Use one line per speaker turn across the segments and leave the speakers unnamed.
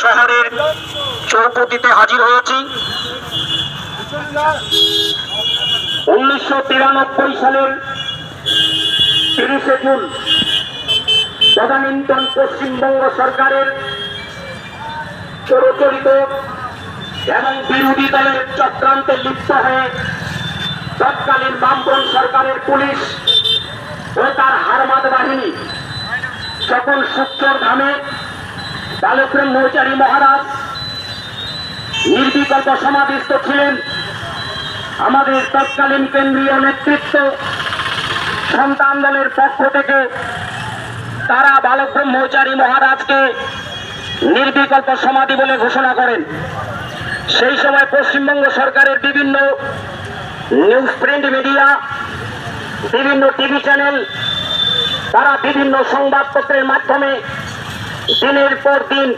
শহরের চৌপতিতে হাজির হয়েছি। 1993 সালের 30শে জুন তদানীন্তন পশ্চিমবঙ্গ সরকারের প্ররোচিত এবং বিরোধী দলের চক্রান্তে লিপ্ত হয়ে তৎকালীন বামপন্থী সরকারের পুলিশ ও তার হারমাদ বাহিনী যখন সুচ্চর ধামে বালক ব্রহ্মচারী মহারাজ নির্বিকল্প সমাধিস্থ ছিলেন, আমাদের তৎকালীন কেন্দ্রীয় নেতৃত্ব সন্তান দলের পক্ষ থেকে তারা বালক ব্রহ্মচারী মহারাজকে নির্বিকল্প সমাধি বলে ঘোষণা করেন। সেই সময় পশ্চিমবঙ্গ সরকারের বিভিন্ন নিউজ প্রিন্ট মিডিয়া, বিভিন্ন টিভি চ্যানেল, তারা বিভিন্ন সংবাদপত্রের মাধ্যমে দিনের পর দিন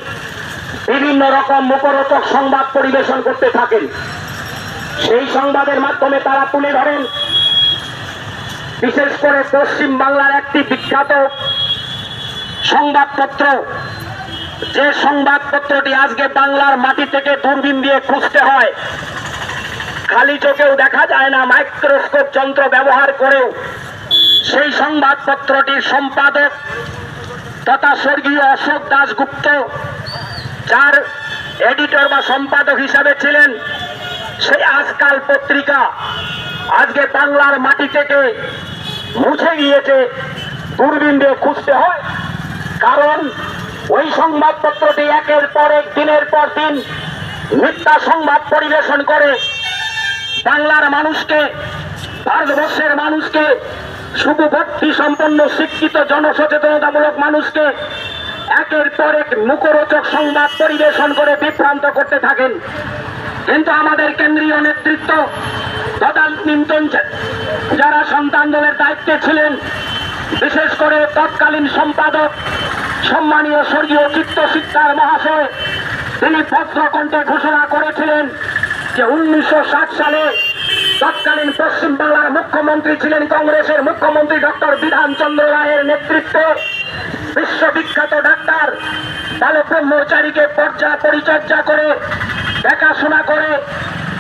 বিভিন্ন রকম মুখরোচক সংবাদ পরিবেশন করতে থাকেন। সেই সংবাদের মাধ্যমে তারা তুলে ধরেন বিশেষ করে পশ্চিম বাংলার একটি বিখ্যাত সংবাদপত্র, যে সংবাদপত্রটি আজকে বাংলার মাটি থেকে দূরবীন দিয়ে খুঁজতে হয়, খালি চোখেও দেখা যায় না, মাইক্রোস্কোপ যন্ত্র ব্যবহার করেও সেই সংবাদপত্রটির সম্পাদক তথা স্বর্গীয় অশোক দাশগুপ্ত, যার এডিটর বা সম্পাদক হিসাবে ছিলেন, সেই আজকাল পত্রিকা আজকে বাংলার মাটি থেকে মুছে গিয়েছে, দূরবীন দিয়ে খুঁজতে হয়। কারণ ওই সংবাদপত্রটি একের পর এক, দিনের পর দিন মিথ্যা সংবাদ পরিবেশন করে বাংলার মানুষকে, ভারতবর্ষের মানুষকে, সুবুদ্ধি সম্পন্ন শিক্ষিত জনসচেতনতামূলক মানুষকে একের পর এক মুখরোচক সংবাদ পরিবেশন করে বিভ্রান্ত করতে থাকেন। কিন্তু আমাদের কেন্দ্রীয় নেতৃত্ব তদানীন্তন যারা সন্তান দলের দায়িত্বে ছিলেন, বিশেষ করে তৎকালীন সম্পাদক সম্মানীয় স্বর্গীয় চিত্তশিক্ষার মহাশয়, তিনি ভদ্রকণ্ঠে ঘোষণা করেছিলেন যে 1960 সালে তৎকালীন পশ্চিমবাংলার মুখ্যমন্ত্রী ছিলেন কংগ্রেসের মুখ্যমন্ত্রী ডক্টর বিধানচন্দ্র রায়ের নেতৃত্বে বিশ্ববিখ্যাত ডাক্তার বালক ব্রহ্মচারীকে পরিচর্যা করে দেখাশোনা করে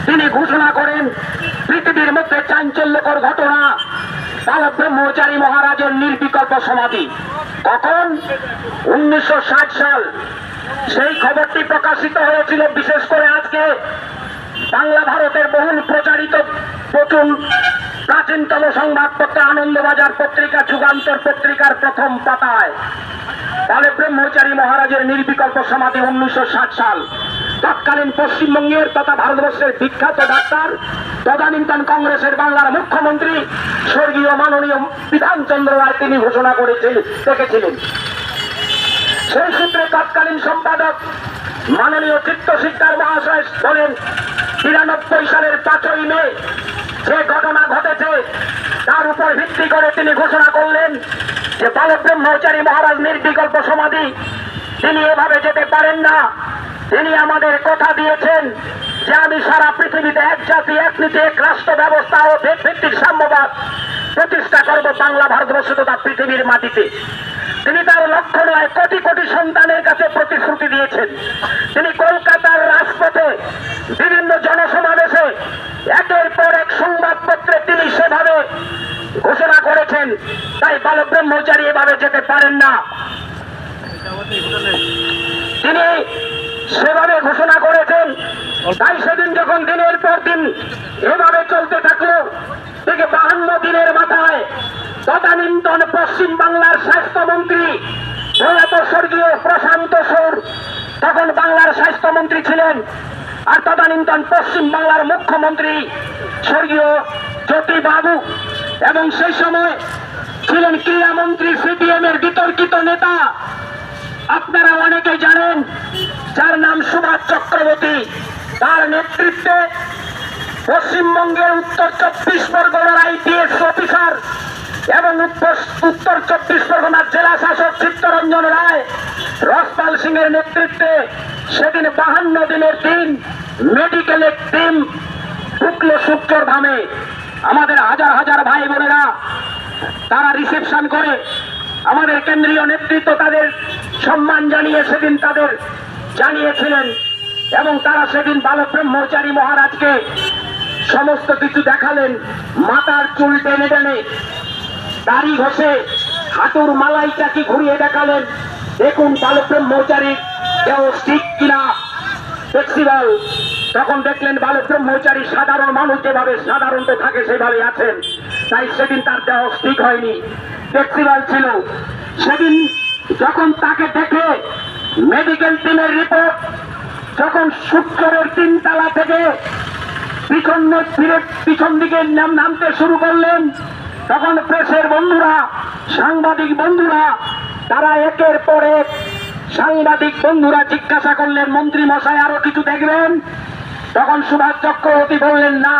তিনি ঘোষণা করেন পৃথিবীর মধ্যে চাঞ্চল্যকর ঘটনা বালক ব্রহ্মচারী মহারাজের নির্বিকল্প সমাধি। তখন 1960 সাল সেই খবরটি প্রকাশিত হয়েছিল। বিশেষ করে আজকে বাংলা ভারতের বহুল প্রচারিত প্রথম প্রাচীনতম সংবাদপত্র আনন্দবাজার পত্রিকা, যুগান্তর পত্রিকার প্রথম পাতায় বালক ব্রহ্মচারী মহারাজের নির্বিকল্প সমাধি 1960 সাল। তৎকালীন পশ্চিমবঙ্গের তথা ভারতবর্ষের বিখ্যাত ডাক্তার তদানীন্তন কংগ্রেসের বাংলার মুখ্যমন্ত্রী স্বর্গীয় মাননীয় বিধানচন্দ্র রায় তিনি ঘোষণা দেখেছিলেন। সেই সূত্রে তৎকালীন সম্পাদক মাননীয় চিত্তশিক্ষার মহাশয় বলেন 93 সালের 5ই মে যে ঘটনা ঘটেছে তার উপর ভিত্তি করে তিনি ঘোষণা করলেন যে বালক ব্রহ্মচারী মহারাজ নির্বিকল্প সমাধি, তিনি এভাবে যেতে পারেন না। তিনি আমাদের কথা দিয়েছেন যে আমি সারা পৃথিবীতে এক জাতি, এক নীতি, এক রাষ্ট্র ব্যবস্থা ও ভিত্তিক সাম্যবাদ প্রতিষ্ঠা করব বাংলা ভারতবর্ষ তথা পৃথিবীর মাটিতে। তিনি তার লক্ষ্য নয় কোটি কোটি সন্তানের কাছে প্রতিশ্রুতি দিয়েছেন। তিনি কলকাতার রাজপথে বিভিন্ন জনসমাবেশে একের পর এক সংবাদপত্রে তিনি সেভাবে ঘোষণা করেছেন। তাই বালক ব্রহ্মচারী এভাবে যেতে পারেন না, তিনি সেভাবে ঘোষণা করেছেন। তাই সেদিন যখন দিনের পর দিন এভাবে চলতে থাকলো, ঠিক 52 দিনের মাথায় তদানীন্তন পশ্চিম বাংলার স্বাস্থ্যমন্ত্রী প্রয়াত স্বর্গীয় প্রশান্ত সৌর তখন বাংলার স্বাস্থ্যমন্ত্রী ছিলেন, আর তদানীন্তন পশ্চিম বাংলার মুখ্যমন্ত্রী স্বর্গীয় জ্যোতি বাবু, এবং সেই সময় ছিলেন ক্রীড়ামন্ত্রী সিপিএম এর বিতর্কিত নেতা, আপনারা অনেকেই জানেন, যার নাম সুভাষ চক্রবর্তী। তার নেতৃত্বে পশ্চিমবঙ্গের উত্তর 24 পরগনার আইপিএস অফিসার এবং উত্তর 24 পরগনার জেলা শাসক চিত্তরঞ্জন রায়, রসপাল সিং এর নেতৃত্বে সেদিন 52 দিনের দিন মেডিকেলের টিম ঢুকলো সুচ্চর ধামে। আমাদের হাজার হাজার ভাই বোনেরা তারা রিসেপশন করে আমাদের কেন্দ্রীয় নেতৃত্ব তাদের সম্মান জানিয়ে সেদিন তাদের জানিয়েছিলেন এবং তারা সেদিন বালক ব্রহ্মচারী মহারাজকে সমস্ত কিছু দেখালেন। মাথার চুল টেনে টেনে, দাড়ি ঘষে, হাঁটুর মালাই চাকি ঘুরিয়ে দেখালেন, দেখুন বালক ব্রহ্মচারী কেউ ঠিক কিনা ফ্লেক্সিবল। তখন দেখলেন বালক ব্রহ্মচারী সাধারণ মানুষ যেভাবে সাধারণত থাকে সেভাবে আছেন, তাই সেদিন তার দেহ ঠিক হয়নি, ফ্লেক্সিবল ছিল। সেদিন যখন তাকে দেখে মেডিকেল টিমের রিপোর্ট যখন সূত্রের 3 তলা থেকে পিছন দিকে নামতে শুরু করলেন, তখন প্রেসের বন্ধুরা, সাংবাদিক বন্ধুরা, তারা একের পর এক সাংবাদিক বন্ধুরা জিজ্ঞাসা করলেন, মন্ত্রী মশাই আরো কিছু দেখবেন? তখন সুভাষ চক্রবর্তী বললেন, না,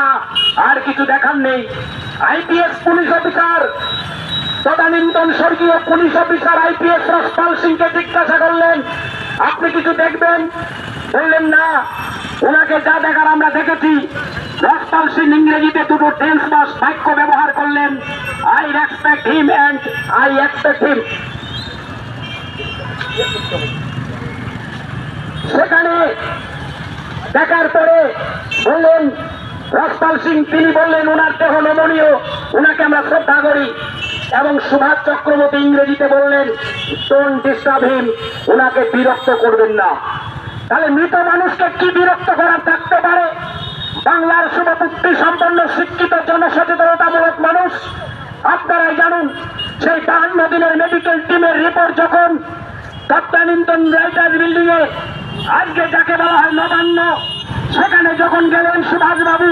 আর কিছু দেখার নেই। আইপিএস পুলিশ অফিসার, তদানীন্তন স্বর্গীয় পুলিশ অফিসার আইপিএস রসপাল সিংকে জিজ্ঞাসা করলেন, আপনি কিছু দেখবেন? বললেন, না, ওনাকে যা দেখার আমরা দেখেছি। রসপাল সিং ইংরেজিতে দুটো টেন্স বা বাক্য ব্যবহার করলেন, I respect him and I expect him. সেখানে দেখার পরে বললেন রসপাল সিং, তিনি বললেন ওনার দেহ নমনীয়, ওনাকে আমরা শ্রদ্ধা করি। এবং সুভাষ চক্রবর্তী ইংরেজিতে বললেন, ডোন্ট ডিস্টার্ব হিম, ওনাকে বিরক্ত করবেন না। তাহলে মৃত মানুষকে কি বিরক্ত করার থাকতে পারে? বাংলার শুভবুদ্ধি সম্পন্ন শিক্ষিত জনসচেতনতামূলক মানুষ আপনারাই জানুন। সেই 52 দিনের মেডিকেল টিমের রিপোর্ট যখন তৎকালীন রাইটার্স বিল্ডিং এ, আজকে যাকে বলা হয় নবান্ন, সেখানে যখন গেলেন সুভাষবাবু,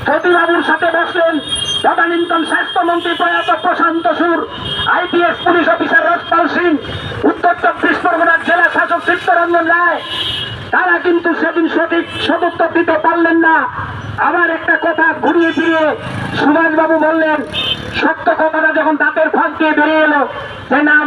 জ্যোতিবাবুর সাথে বসলেন তদানীন্তন স্বাস্থ্যমন্ত্রী প্রয়াত প্রশান্ত সুর, আইপিএস পুলিশ অফিসার রসপাল সিং, উত্তর 24 পরগনার জেলা শাসক চিত্তরঞ্জন রায়, তারা কিন্তু সেদিন সঠিক সদুত্তর দিতে পারলেন না। আবার একটা কথা ঘুরিয়ে ফিরিয়ে সুভাষবাবু বললেন, সত্য কথাটা যখন দাঁতের ফাঁক দিয়ে বেরিয়ে এলো যে না